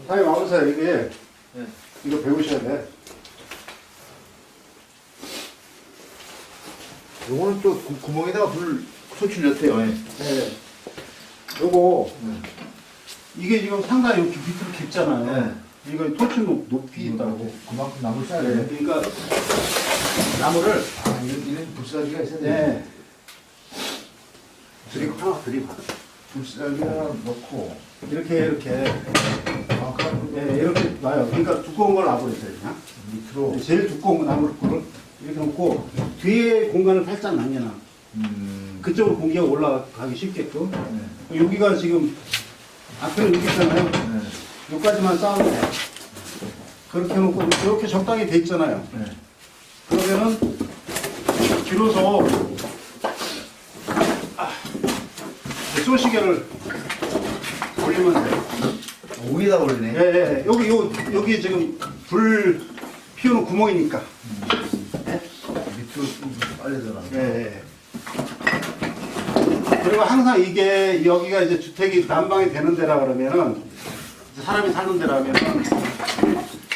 사장님 와보세요. 이게 네. 이거 배우셔야 돼. 요거는 또 구멍에다가 불 소출렸대요. 네. 네. 요거 이게 지금 상당히 이렇게 밑으로 깊잖아요. 네. 이거 토치 높이 있다고. 그만큼 나물 써야 네. 돼. 그러니까 나무를 이런 불살기가 있어야 돼. 네. 드립 하나 드립 하나. 불살기 하나 넣고. 이렇게 네, 이렇게 놔요. 그러니까 두꺼운 걸 놔버렸어요 그냥. 밑으로. 제일 두꺼운 거 나무를 이렇게 놓고 뒤에 공간을 살짝 남겨놔. 그쪽으로 공기가 올라가기 쉽게끔. 네. 여기가 지금 앞에는 여기 있잖아요. 네. 여기까지만 쌓으면 돼. 그렇게 해놓고 이렇게 적당히 돼 있잖아요. 네. 그러면은 비로소 쏘시개를 올리면 돼요. 위에다 올리네. 예, 예. 여기 지금 불 피우는 구멍이니까. 밑으로 빨리 들어가. 예, 예. 그리고 항상 이게 여기가 이제 주택이 난방이 되는 데라 그러면은 사람이 사는 데라면은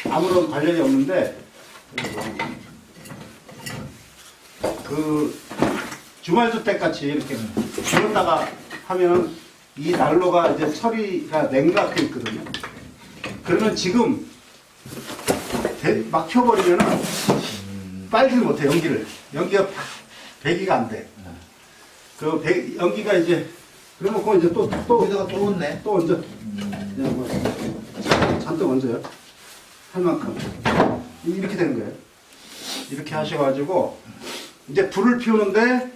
아무런 관련이 없는데 그 주말주택 같이 이렇게 비웠다가 하면은 이 난로가 이제 처리가 냉각돼 있거든요. 그러면 지금 막 켜버리면은 빨지 못해 연기가 배기가 안 돼. 그 연기가 이제 그래놓고 이제 또 여기다가 또 얹네. 또 얹어. 그냥 뭐 잔뜩 얹어요. 할 만큼. 이렇게 되는 거예요. 이렇게 하셔가지고 이제 불을 피우는데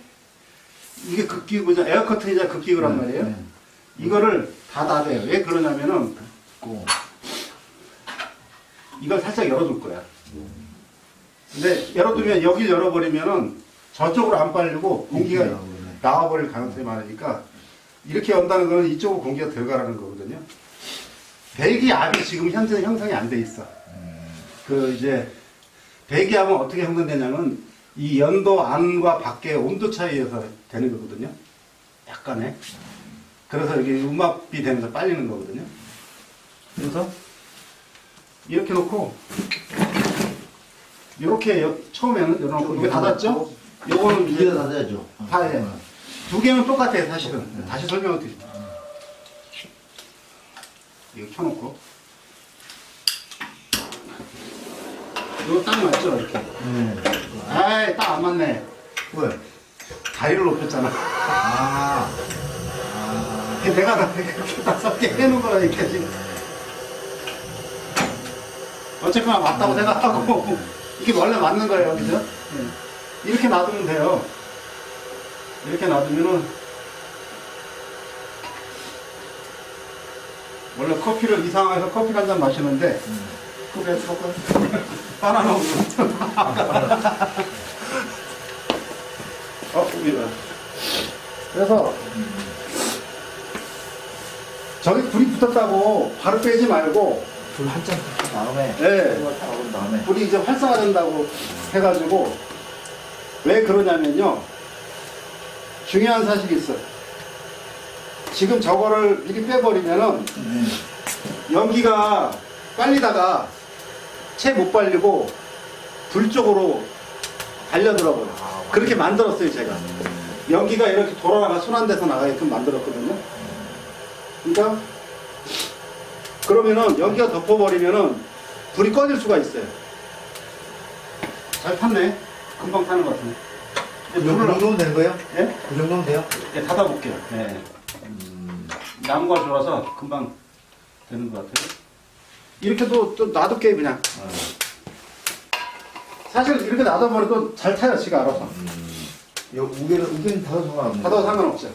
이게 극기구죠. 에어커튼이자 극기구란 말이에요. 네. 이거를 다 닫아요. 왜 그러냐면은 이걸 살짝 열어둘 거야. 근데 열어두면 여기를 열어버리면은 저쪽으로 안 빨리고 공기가 나와버릴 가능성이 많으니까 이렇게 연다는 거는 이쪽으로 공기가 들어가라는 거거든요. 배기압이 지금 현재 형성이 안 돼 있어. 그 이제 배기압은 어떻게 형성되냐면 이 연도 안과 밖의 온도 차이에서 되는 거거든요. 약간의. 그래서 이게 음압이 되면서 빨리는 거거든요. 그래서 이렇게 놓고 이렇게 처음에는 열어놓고 이거 닫았죠? 요거는 이제 위에다 닫아야죠. 다 해. 두 개는 똑같아요, 사실은. 다시 설명을 드릴게요. 이거 켜놓고. 이거 딱 맞죠, 이렇게. 아이, 딱 안 맞네. 왜? 다리를 높였잖아. 내가 그렇게 다섯 개 해놓은 거라니까, 지금. 어쨌거나 맞다고 생각하고, 이게 원래 맞는 거예요, 그죠? 이렇게 놔두면 돼요. 이렇게 놔두면은, 원래 커피를, 이 상황에서 커피를 한 잔 마시는데, 그래, 조금, 바나나 우유. 그래서, 저기 불이 붙었다고 바로 빼지 말고, 불 한참 다음에. 네. 다음에. 불이 이제 활성화된다고 해가지고, 왜 그러냐면요. 중요한 사실이 있어요. 지금 저거를 미리 빼버리면은, 연기가 빨리다가 채 못 빨리고 불 쪽으로 달려들어버려. 그렇게 만들었어요, 제가. 연기가 이렇게 돌아나가 순환돼서 나가게끔 만들었거든요. 그러니까 그러면은 연기가 덮어버리면은 불이 꺼질 수가 있어요. 잘 탔네. 금방 타는 것 같은데. 그 정도면 되는 거예요? 예? 그 정도면 돼요? 네, 닫아볼게요. 네. 나무가 좋아서 금방 되는 것 같아요. 이렇게도 또 놔둘게요, 그냥. 사실 이렇게 놔둬버려도 잘 타요, 지가 알아서. 우개는 닫아도 상관없네. 닫아도 상관없어요.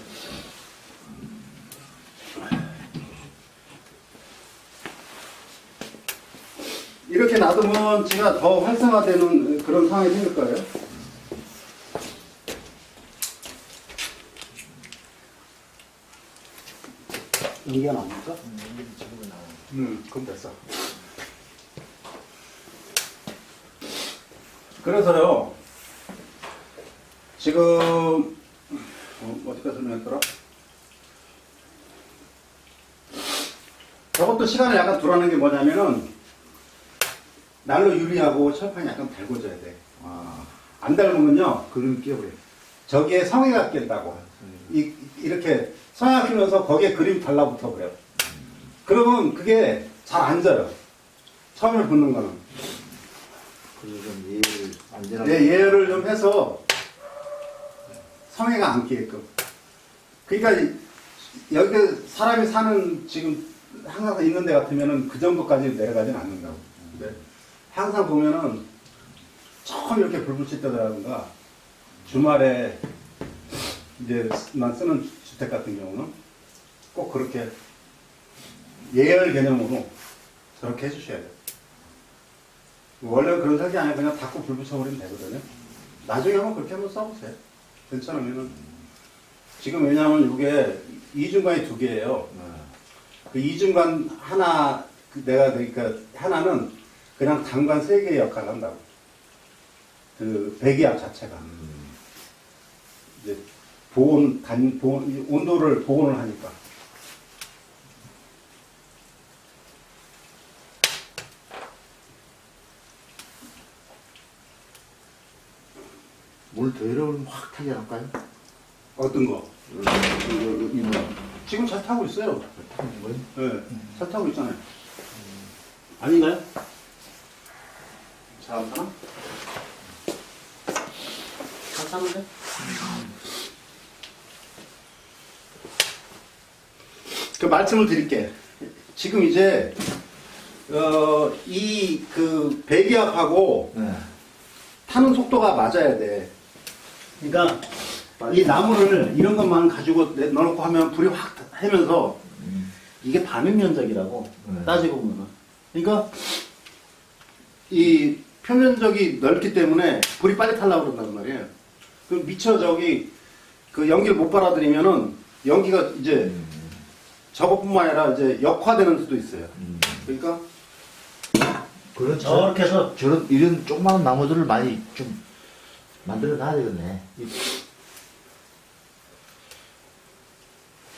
이렇게 놔두면 지가 더 활성화되는 그런 상황이 생길 거예요. 연기가 나옵니까? 그럼 됐어. 그래서요, 지금, 어디까지 설명했더라? 저거 저것도 시간을 약간 두라는 게 뭐냐면은 난로 유리하고 철판이 약간 달궈져야 돼. 아, 안 달구면요 그림이 끼어버려. 저기에 성의가 낀다고. 이렇게 성의가 끼면서 거기에 그림이 달라붙어 버려. 그러면 그게 잘 안 져요. 처음에 붙는 거는. 그래서 좀 예를 안전하게. 네, 예열을 좀 해서 성의가 안 끼게끔. 그러니까 여기 사람이 사는 지금 항상 있는 데 같으면은 그 정도까지 내려가지는 않는다고. 근데 항상 보면은 처음 이렇게 불 붙일 때라든가 주말에 이제 난 쓰는 주택 같은 경우는 꼭 그렇게 예열 개념으로 저렇게 해주셔야 돼요. 원래 그런 설계 아니라 그냥 닫고 불 붙여버리면 되거든요. 나중에 한번 그렇게 한번 써보세요. 괜찮으면은. 지금 왜냐하면 이게 이중간이 두 개예요. 그 이중간 하나, 내가 그러니까 하나는 그냥 단관 세 개의 역할을 한다고. 그 배기압 자체가. 이제 온도를 보온을 하니까. 물 더 이러면 확 타지 않을까요? 어떤 거? 이 뭐. 지금 잘 타고 있어요. 타는 거요? 네, 잘 타고 있잖아요. 아닌가요? 잘 안 타나? 잘 타는데? 그 말씀을 드릴게. 지금 이제 이 그 배기압하고 네. 타는 속도가 맞아야 돼. 그러니까 이 나무를 이런 것만 가지고 넣어놓고 하면 불이 확 하면서 이게 반응 면적이라고 네. 따지고 보면은. 그러니까 이 표면적이 넓기 때문에 불이 빨리 타려고 그런단 말이에요. 그럼 미처 저기 그 연기를 못 빨아들이면은 연기가 이제 저것뿐만 아니라 이제 역화되는 수도 있어요. 그러니까 그렇죠. 저렇게 해서 저런 이런 조그마한 나무들을 많이 좀 만들어 놔야 되겠네.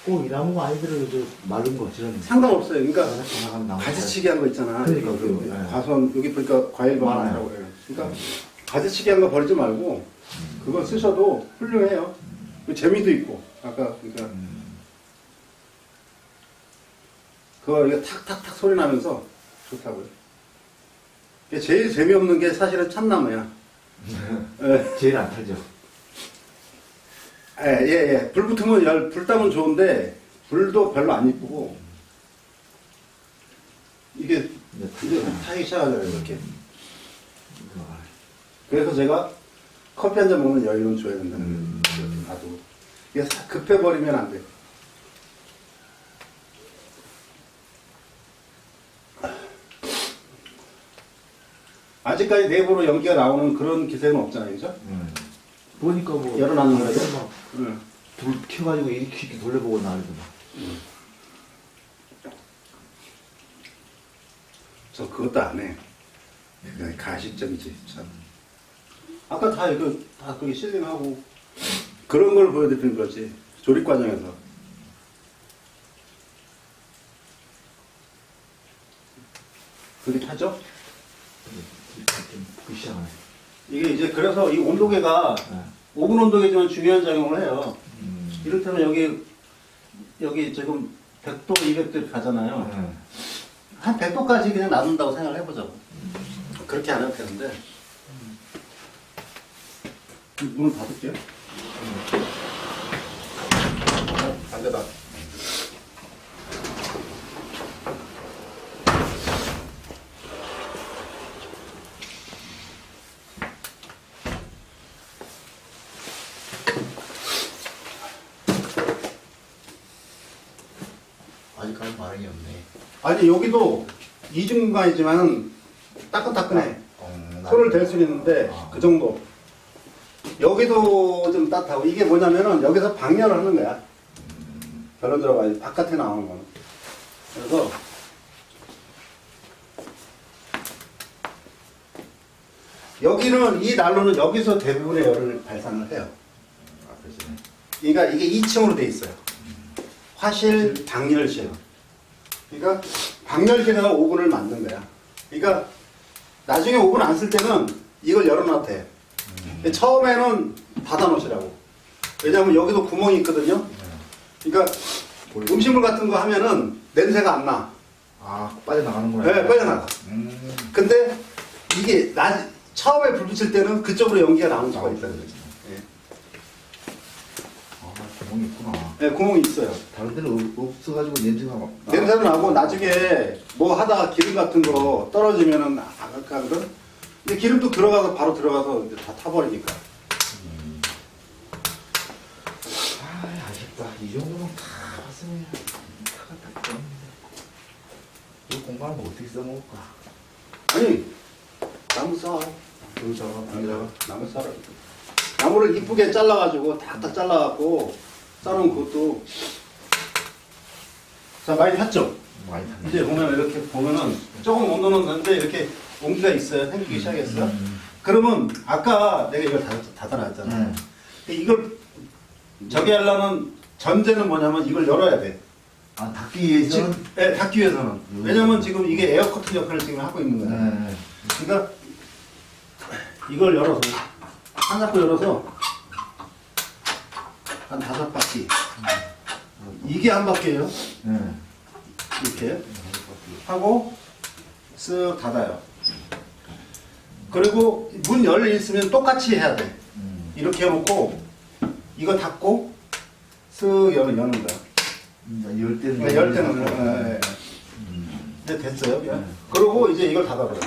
꼭 이 나무가 아니더라도 저 마른 거 저런 상관없어요. 그러니까 나가는 나무. 가지치기 한 거 있잖아. 그러니까, 그 네. 과수원 여기 보니까 과일 많아요. 방이라고 그래요. 그러니까 가지치기 한 거 버리지 말고 그거 쓰셔도 훌륭해요. 그 재미도 있고 아까 그러니까 그거 이거 탁탁탁 소리 나면서 좋다고요. 이게 제일 재미없는 게 사실은 참나무야. 예. 제일 안 타죠. 예. 불 붙으면 불 따면 좋은데 불도 별로 안 이쁘고 이게 이제 타기 시작하잖아요 이렇게. 그래서 제가 커피 한 잔 먹는 여유는 줘야 된다는 거예요. 이렇게 놔두고. 이게 급해버리면 안 돼. 아직까지 내부로 연기가 나오는 그런 기세는 없잖아요, 그죠? 보니까 뭐 열어놨는 거죠? 불 켜가지고 이렇게 돌려보고 나르더만. 저 그것도 안 해. 그냥 가식적이지, 참. 아까 다 이거, 다 그게 실링하고, 그런 걸 보여드리는 거지. 조립 과정에서. 그게 타죠? 그 시작하네. 이게 이제 그래서 이 온도계가 네. 오븐 온도계지만 중요한 작용을 해요. 이를테면 여기 지금 100도, 200도 가잖아요. 한 100도까지 그냥 놔둔다고 생각을 해보자고. 그렇게 안 해도 되는데. 문을 닫을게요. 안 닫아. 아직까지 반응이 없네. 아니, 여기도 이중간이지만 따끈따끈해. 손을 댈 수 있는데 그 정도. 여기도 좀 따뜻하고 이게 뭐냐면은 여기서 방열을 하는 거야. 별로 들어가야지 바깥에 나오는 거는. 그래서 여기는 이 난로는 여기서 대부분의 열을 발산을 해요. 그러니까 이게 2층으로 돼 있어요. 화실, 방열실. 그러니까 방열기에다가 오븐을 만든 거야. 그러니까 나중에 오븐 안 쓸 때는 이걸 열어놔도 돼. 근데 처음에는 닫아 놓으시라고. 왜냐면 여기도 구멍이 있거든요. 그러니까 음식물 같은 거 하면은 냄새가 안 나. 아, 빠져나가는구나. 네, 빠져나가. 근데 이게 처음에 불 붙일 때는 그쪽으로 연기가 나오는 수가 있다는 거지. 예. 아, 구멍이 있구나. 네, 구멍이 있어요. 다른 데는 없어가지고 냄새가 막. 냄새는 나고 나중에 뭐 하다가 기름 같은 거 떨어지면은 아까거든. 근데 기름도 들어가서 바로 들어가서 이제 다 타버리니까. 아, 아쉽다. 이 정도면 다 왔으면 차가 딱 좋은데. 이 공간을 어떻게 써먹을까? 아니 나무 싸. 여기다가 나무 싸라. 나무를 이쁘게 잘라가지고 탁탁 잘라갖고 싸놓은 것도 자 많이 탔죠. 많이 탔네. 이제 보면 이렇게 보면은 조금 온도는 근데 이렇게 온기가 있어요. 생기기 시작했어. 그러면 아까 내가 이걸 닫아놨잖아. 이걸 저기 하려면 전제는 뭐냐면 이걸 열어야 돼. 아, 닫기 위해서는? 네, 닫기 위해서는. 왜냐면 지금 이게 에어 커튼 역할을 지금 하고 있는 거야. 네. 그러니까 이걸 열어서 한 잡고 열어서 한 5바퀴. 이게 한 바퀴예요. 네. 이렇게 하고 쓱 닫아요. 그리고 문 열려 있으면 똑같이 해야 돼. 이렇게 해놓고 이거 닫고 쓱 여는 거야. 열 때는. 네, 열 때는. 이제 됐어요. 그리고 이제 이걸 닫아버려.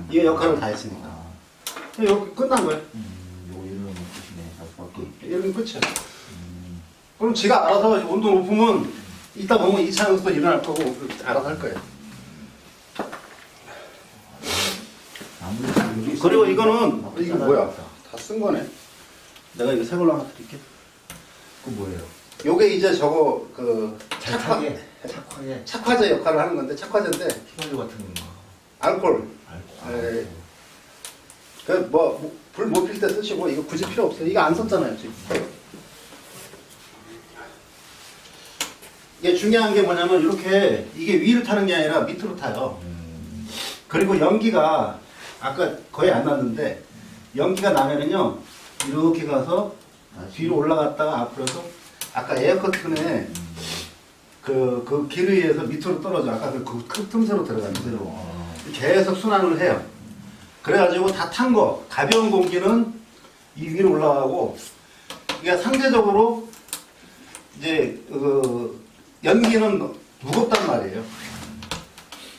이게 역할을 다 했으니까. 여기 끝난 거야. 요거 이러면 끝이네. 5바퀴. 이러면 끝이야. 그럼 지가 알아서 온도 높으면 이따 보면 2차 연수도 일어날 거고 알아서 할 거예요. 그리고 이거는 이거 뭐야? 다 쓴 거네. 내가 이거 새 걸로 하나 드릴게. 그 뭐예요? 요게 이제 저거 그 착하게. 착화제 역할을 하는 건데 착화제인데 휘발유 같은 거. 알코올. 알코올. 예. 그뭐불 못 필 때 쓰시고 이거 굳이 필요 없어요. 이거 안 썼잖아요 지금. 이게 중요한 게 뭐냐면 이렇게 이게 위로 타는 게 아니라 밑으로 타요. 그리고 연기가 아까 거의 안 났는데 연기가 나면은요 이렇게 가서 뒤로 올라갔다가 앞으로서 아까 에어커튼에 그 길에 의해서 밑으로 떨어져. 아까 그 틈새로 들어가는 대로 계속 순환을 해요. 그래가지고 다 탄 거 가벼운 공기는 이 위로 올라가고 그러니까 상대적으로 이제 연기는 무겁단 말이에요.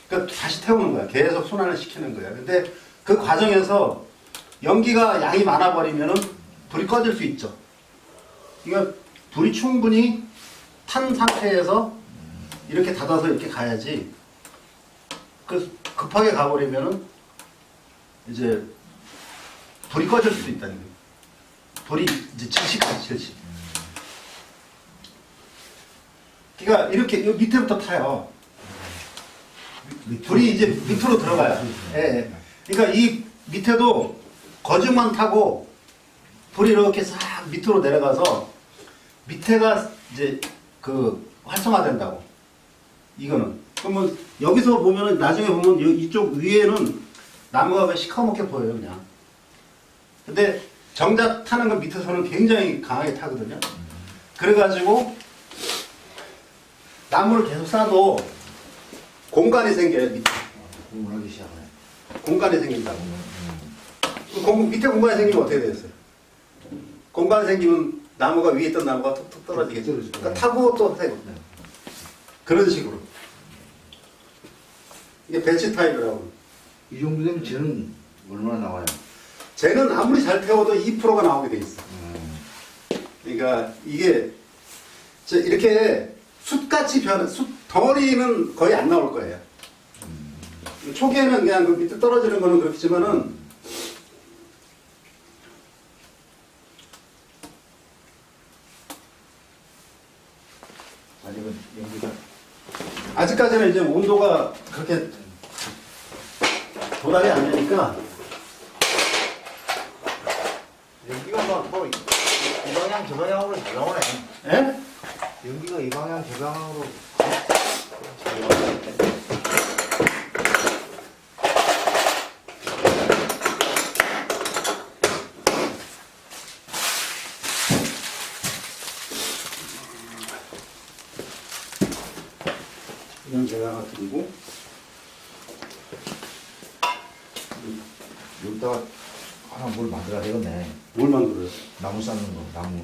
그러니까 다시 태우는 거야. 계속 순환을 시키는 거야. 근데 그 과정에서 연기가 양이 많아 버리면은 불이 꺼질 수 있죠. 그러니까 불이 충분히 탄 상태에서 이렇게 닫아서 이렇게 가야지. 그 급하게 가버리면은 이제 불이 꺼질 수도 있다는 거예요. 불이 이제 70까지 70. 그러니까 이렇게 밑에부터 타요. 불이 이제 밑으로 들어가요. 예, 예. 그러니까 이 밑에도 거중만 타고 불이 이렇게 싹 밑으로 내려가서 밑에가 이제 그 활성화된다고. 이거는. 그러면 여기서 보면은 나중에 보면 이쪽 위에는 나무가 그냥 시커멓게 보여요, 그냥. 근데 정작 타는 건 밑에서는 굉장히 강하게 타거든요. 그래가지고 나무를 계속 싸도 공간이 생겨요, 밑에. 공부하기 시작해. 공간이 생긴다고. 밑에 공간이 생기면 어떻게 되겠어요? 공간이 생기면 나무가 위에 있던 나무가 툭툭 떨어지겠죠. 그러니까 타고 또 세고. 그런 식으로. 이게 벤치 타입이라고. 이 정도 되면 쟤는 얼마나 나와요? 쟤는 아무리 잘 태워도 2%가 나오게 돼 있어. 그러니까 이게 이렇게 숯같이 숯 덩어리는 거의 안 나올 거예요. 초기에는 그냥 그 밑에 떨어지는 거는 그렇겠지만은 아직은 연기가. 아직까지는 이제 온도가 그렇게 도달이 안 되니까 연기가 뭐, 이 방향 저 방향으로 잘 나오네. 예? 연기가 이 방향 저 방향으로 잘 나오네. 그냥 제가 하나 드리고. 여기다가 하나 뭘 만들어야 되겠네. 뭘 만들어요? 나무 쌓는 거, 나무.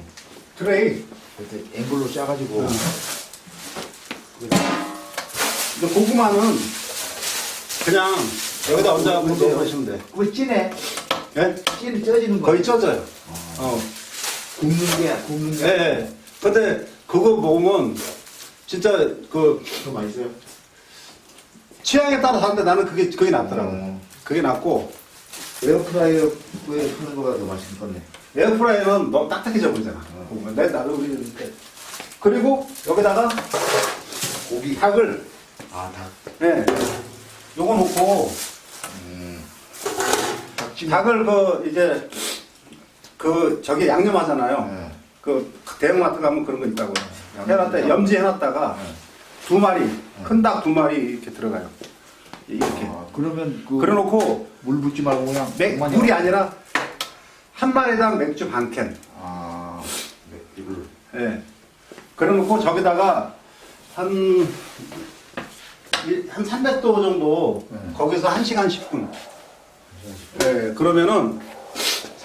트레이. 그때 앵글로 짜가지고. 근데 고구마는 그냥 여기다 얹어갖고 넣어보시면 돼. 그거 찌네. 예? 찌는 쪄지는 거. 거의 쪄져요. 굽는 게. 예, 예. 근데 그거 먹으면 진짜 그 더 맛있어요? 취향에 따라 다른데 나는 그게 낫더라고. 그게 낫고 에어프라이어에 하는 거가 더 맛있을 건데. 에어프라이어는 너무 딱딱해져 보이잖아. 내 나도 그랬는데. 그리고 여기다가 고기. 닭을 아, 닭. 예. 요거 놓고 닭을 이제 저기 양념하잖아요. 네. 그 대형마트 가면 그런 거 있다고. 양념. 해놨다 염지해놨다가 네. 두 마리 큰 닭 두 마리 이렇게 들어가요. 이렇게. 아, 그러면 그래놓고 물 붓지 말고 그냥 그만 물이 넣어. 아니라 한 마리당 맥주 반 캔. 아, 네, 이걸. 예. 그래놓고 저기다가 한 300도 정도 네. 거기서 1시간 10분. 예. 그러면은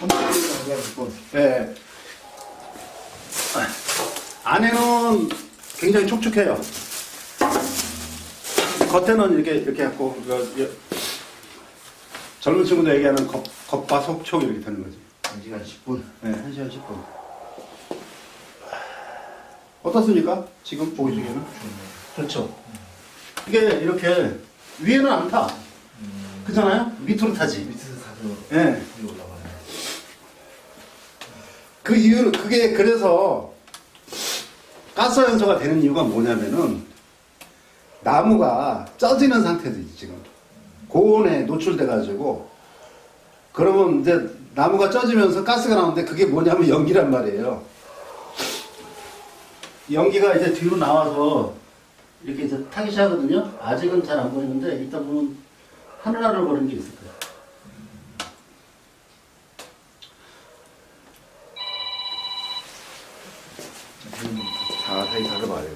30분. 예. 안에는 굉장히 촉촉해요. 겉에는 이렇게 했고 젊은 친구들 얘기하는 겉바 속촉 이렇게 되는 거지. 1시간 10분. 네, 1시간 10분. 어떻습니까? 지금 보이시기에는? 좋죠. 이게 이렇게 위에는 안 타. 그잖아요? 밑으로 타지. 밑에서 사서 예. 위에 올라가네. 그 이유는 그게 그래서 가스 연소가 되는 이유가 뭐냐면은 나무가 쪄지는 상태지 지금 고온에 노출돼 가지고 그러면 이제 나무가 쪄지면서 가스가 나오는데 그게 뭐냐면 연기란 말이에요. 연기가 이제 뒤로 나와서 이렇게 이제 타기 시작하거든요. 아직은 잘 안 보이는데 이따 보면 하늘하늘 거리는 게 있을 거예요. 자세히 살려봐요.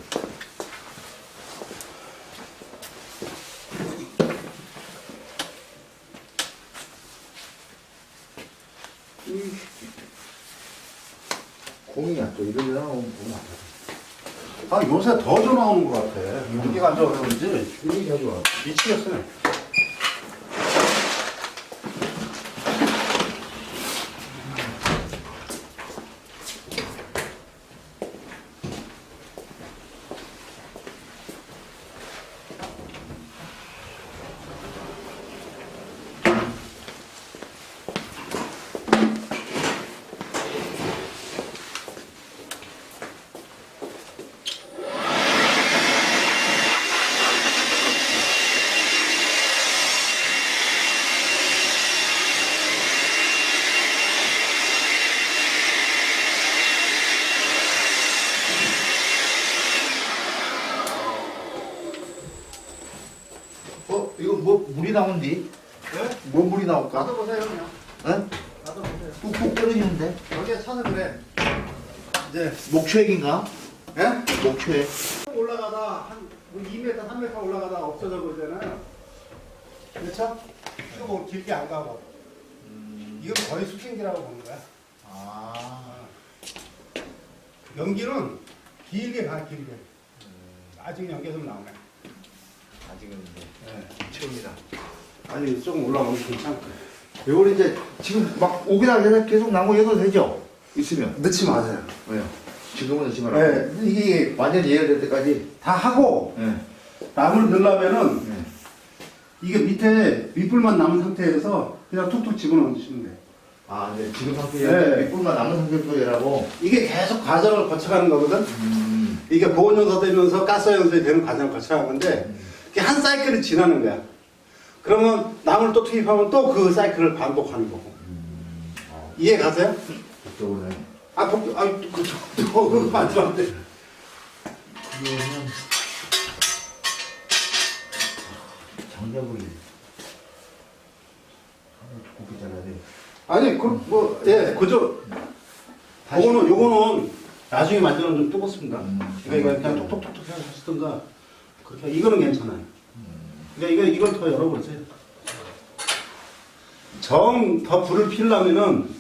콩이야 또 이런 데다 보면 안 돼. 아 요새 더 전화 오는 것 같아. 연기가 안 좋아서 그런지 이게 더 좋아. 미치겠어요. 이거 뭐 물이 나온디? 네? 뭐 물이 나올까? 놔둬보세요 그냥. 응? 놔둬보세요. 뚝뚝 떨어지는데? 여기에 차는 그래. 이제 목초액인가? 예? 목초액. 올라가다 한 2m, 3m 올라가다 없어져 버리잖아요. 그렇죠? 쭉 길게 안 가고. 이건 거의 수증기라고 보는 거야. 아. 연기는 길게 가, 길게. 아직 연기 좀 나오네. 아직은 이제 네. 처음이다. 아니, 조금 올라가면 괜찮고. 요걸 이제 지금 막 오기 날려서 계속 남고해도 되죠? 있으면. 넣지 마세요. 왜요? 지금은 넣지 말라고. 네, 이게 완전 예열될 때까지. 다 하고, 네. 나무를 넣으려면은, 네. 이게 밑에 밑불만 남은 상태에서 그냥 툭툭 집어넣으시면 돼. 아, 네. 지금 상태에 네. 밑불만 남은 상태부터 얘라고. 이게 계속 과정을 거쳐가는 거거든? 이게 보온 연소 되면서 가스 연소이 되는 과정을 거쳐가는 건데, 이게 한 사이클을 지나는 거야. 그러면 나무를 또 투입하면 또 그 사이클을 반복하는 거고. 이해 가세요? 그쪽은 그거 만지면 안 돼. 그러면 장작을 곱게 잘라야 돼. 아니, 예, 그죠. 요거는 나중에 만들면 좀 뜨겁습니다. 이거 그냥 톡톡톡톡 해서 하시던가, 그러니까 이거는 괜찮아요. 그러니까 이걸 더 열어보세요. 정 더 불을 피우려면은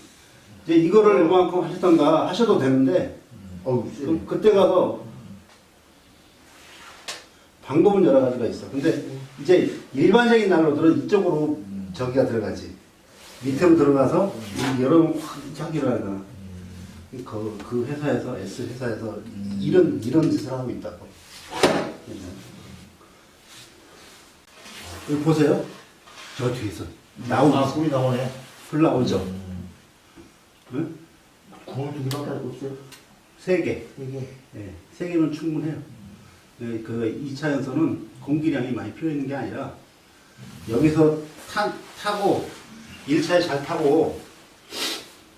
이제 이거를 이만큼 하시던가 하셔도 되는데 그때 가서 방법은 여러 가지가 있어. 근데 이제 일반적인 난로들은 이쪽으로 저기가 들어가지. 밑으로 들어가서 여러분 확 이렇게 하기로 하잖아. 그 회사에서 S 회사에서 이런 짓을 하고 있다고. 여기 보세요. 저 뒤에서 나오죠. 불이 나오네. 불 나오죠. 응? 구멍 2개밖에 없어요. 3개. 3개. 네, 3개면 충분해요. 네, 그 2차 연소는 공기량이 많이 필요 있는 게 아니라 여기서 타고 1차에 잘 타고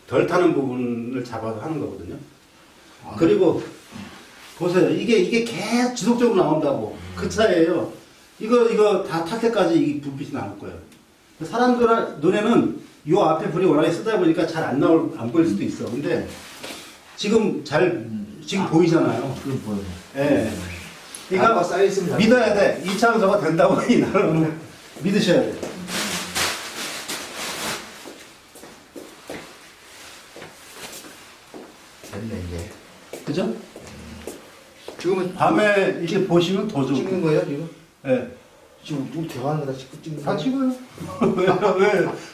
덜 타는 부분을 잡아서 하는 거거든요. 그리고 보세요. 이게 계속 지속적으로 나온다고. 그 차예요. 이거 다 탈 때까지 이 불빛이 나올 거예요. 사람들 눈에는 요 앞에 불이 워낙에 쓰다 보니까 잘 안 보일 수도 있어. 근데 지금 지금 보이잖아요. 지금 보여요. 예. 그러니까 쌓여있으면 믿어야 돼. 2차 연소가 된다고 이 나라는 믿으셔야 돼. 됐네, 이제. 그죠? 지금은 밤에 이렇게 보시면 더 좋고. 찍는 거예요, 지금? 예. 지금 누구 대화하는 거다 찍는 다 거예요?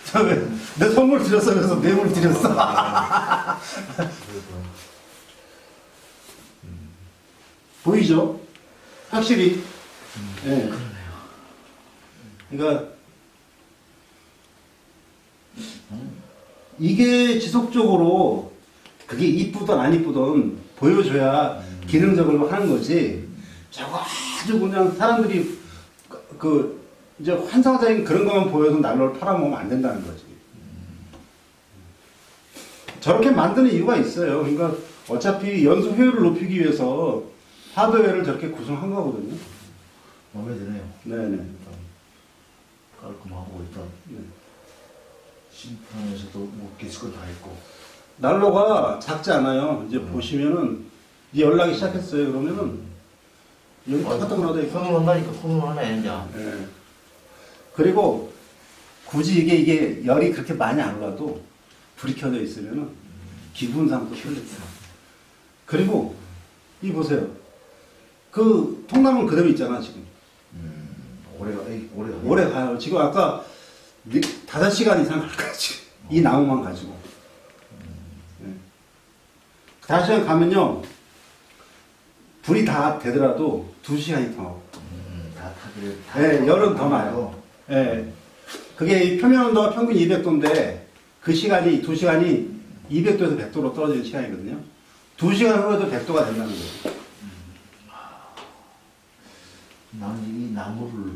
찍어요. 내 선물 드렸어. 그래서 뇌물 드렸어. 보이죠? 확실히. 예. 그러니까 이게 지속적으로 그게 이쁘든 안 이쁘든 보여줘야 기능적으로 하는 거지. 저거 아주 그냥 사람들이 이제 환상적인 그런 것만 보여서 난로를 팔아먹으면 안 된다는 거지. 저렇게 만드는 이유가 있어요. 그러니까 어차피 연소 효율을 높이기 위해서 하드웨어를 저렇게 구성한 거거든요. 마음에 드네요. 네네. 깔끔하고 일단 네. 심플하면서도 뭐 기술은 다 있고. 난로가 작지 않아요. 이제 보시면은 이제 연락이 시작했어요. 그러면은 여기 따끈따끈하다. 손을 한다니까 손을 하네 이제. 예. 그리고 굳이 이게 열이 그렇게 많이 안 올라도 불이 켜져 있으면은 기분상도 편해요. 그리고 이 보세요. 그 통나무 그대로 있잖아 지금. 오래 가요. 지금 아까 5시간 이상 갈 거야 지금. 이 나무만 가지고. 5시간 가면요. 불이 다 되더라도 2시간이 더 나고. 다 타기를. 네, 열은 더 나요. 예. 그게 표면 온도가 평균 200도인데 그 시간이 2시간이 200도에서 100도로 떨어지는 시간이거든요. 2시간 후에도 100도가 된다는 거예요. 나는 이 나무를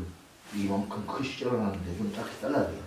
이만큼 크게 잘라놨는데 좀 작게 잘라야 돼요.